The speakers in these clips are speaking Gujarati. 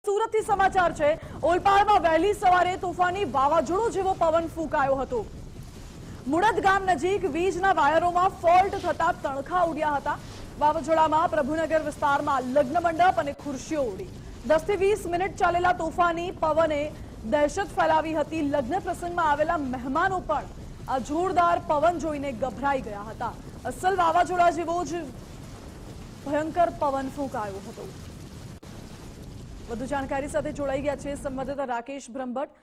સુરતથી સમાચાર છે। ઓલપાડમાં વહેલી સવારે તોફાની વાવાઝોડું જેવો પવન ફૂંકાયો હતો। મુળદ ગામ નજીક વીજના વાયરોમાં ફોલ્ટ થતા તણખા ઉડ્યા હતા। વાવાઝોડામાં પ્રભુનગર વિસ્તારમાં લગ્ન મંડપ અને ખુરશીઓ ઉડી। 10 થી 20 મિનિટ ચાલેલા તોફાની પવને દહેશત ફેલાવી હતી। લગ્ન પ્રસંગમાં આવેલા મહેમાનો પણ આ જોરદાર પવન જોઈને ગભરાઈ ગયા હતા। અસલ વાવાઝોડા જેવો જ ભયંકર પવન ફૂંકાયો હતો। વધુ જાણકારી સાથે જોડાઈ ગયા છે સંવાદદાતા રાકેશ બ્રહ્મભટ્ટ।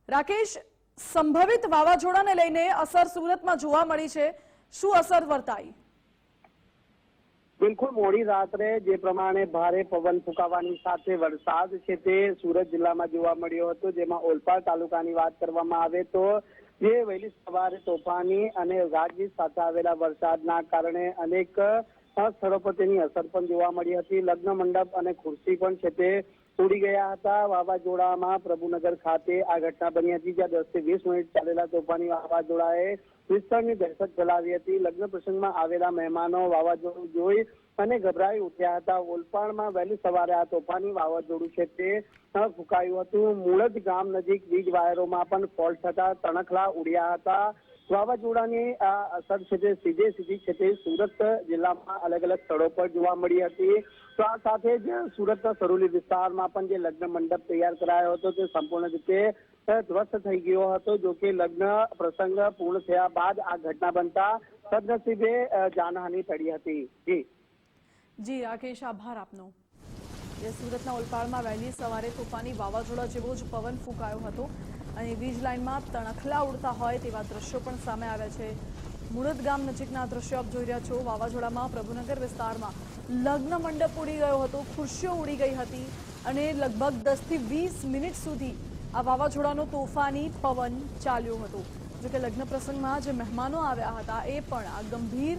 રાકેશ, સંભવિત વાવાઝોડાને લઈને અસર સુરતમાં જોવા મળી છે, શું અસર વર્તાઈ? બિલકુલ, મોડી રાત્રે જે પ્રમાણે ભારે પવન ફૂંકાવાની સાથે વરસાદ છે તે સુરત જિલ્લામાં જોવા મળ્યો હતો, જેમાં ઓલપાડ તાલુકાની વાત કરવામાં આવે તો જે વહેલી સવારે તોફાની અને ગાજવીજ સાથે આવેલા વરસાદના કારણે અનેક સ્થળો પર તેની અસર પણ જોવા મળી હતી। લગ્ન મંડપ અને ખુરશી પણ છે તે ઉડી ગયા હતા। વાવાઝોડામાં પ્રભુનગર ખાતે આ ઘટના બની હતી, જ્યાં 10 થી 20 મિનિટ ચાલેલા તોફાની વાવાઝોડાએ વિસ્તારની દહેશત ફેલાવી હતી। લગ્ન પ્રસંગમાં આવેલા મહેમાનો વાવાઝોડું જોઈ અને ગભરાઈ ઉઠ્યા હતા। ઓલપાડમાં વહેલી સવારે આ તોફાની વાવાઝોડું છે તે ફૂંકાયું હતું। મુળદ ગામ નજીક વીજ વાયરોમાં પણ ફોલ્ટ થતા તણખલા ઉડ્યા હતા। વાવાઝોડાની આ અસર છે તે સીધી છે તે સુરત જિલ્લામાં અલગ અલગ સ્થળો પર જોવા મળી હતી। તો આ સાથે જ સુરતના સરોલી વિસ્તારમાં પણ જે લગ્ન મંડપ તૈયાર કરાયો હતો તે સંપૂર્ણ રીતે ધ્વસ્ત થઈ ગયો હતો। જો કે લગ્ન પ્રસંગ પૂર્ણ થયા બાદ આ ઘટના બનતા સદનસીબે જાનહાનિ ટળી હતી। જી રાકેશ, આભાર આપનો। સુરતના ઓલપાડમાં વહેલી સવારે તોફાની વાવાઝોડા જેવો જ પવન ફૂંકાયો હતો અને વીજ લાઇનમાં તણખલા ઉડતા હોય તેવા દ્રશ્યો પણ સામે આવ્યા છે। મુળદ ગામ નજીકના દ્રશ્યો આપ જોઈ રહ્યા છો। વાવાઝોડામાં પ્રભુનગર વિસ્તારમાં લગ્ન મંડપ ઉડી ગયો હતો, ખુરશીઓ ઉડી ગઈ હતી અને લગભગ 10 થી 20 મિનિટ સુધી આ વાવાઝોડાનો તોફાની પવન ચાલ્યો હતો। જોકે લગ્ન પ્રસંગમાં જે મહેમાનો આવ્યા હતા એ પણ આ ગંભીર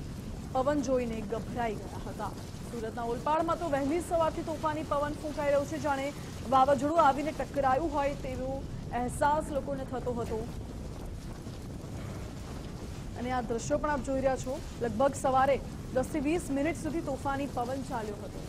પવન જોઈને ગભરાઈ ગયા હતા। સુરતના ઓલપાડમાં તો વહેલી સવારથી તોફાની પવન ફૂંકાઈ રહ્યું છે, જાણે વાવાઝોડું આવીને ટકરાયું હોય તેવો અહેસાસ લોકોને થતો હતો અને આ દ્રશ્યો પણ આપ જોઈ રહ્યા છો। લગભગ સવારે 10 થી 20 મિનિટ સુધી તોફાની પવન ચાલ્યો હતો।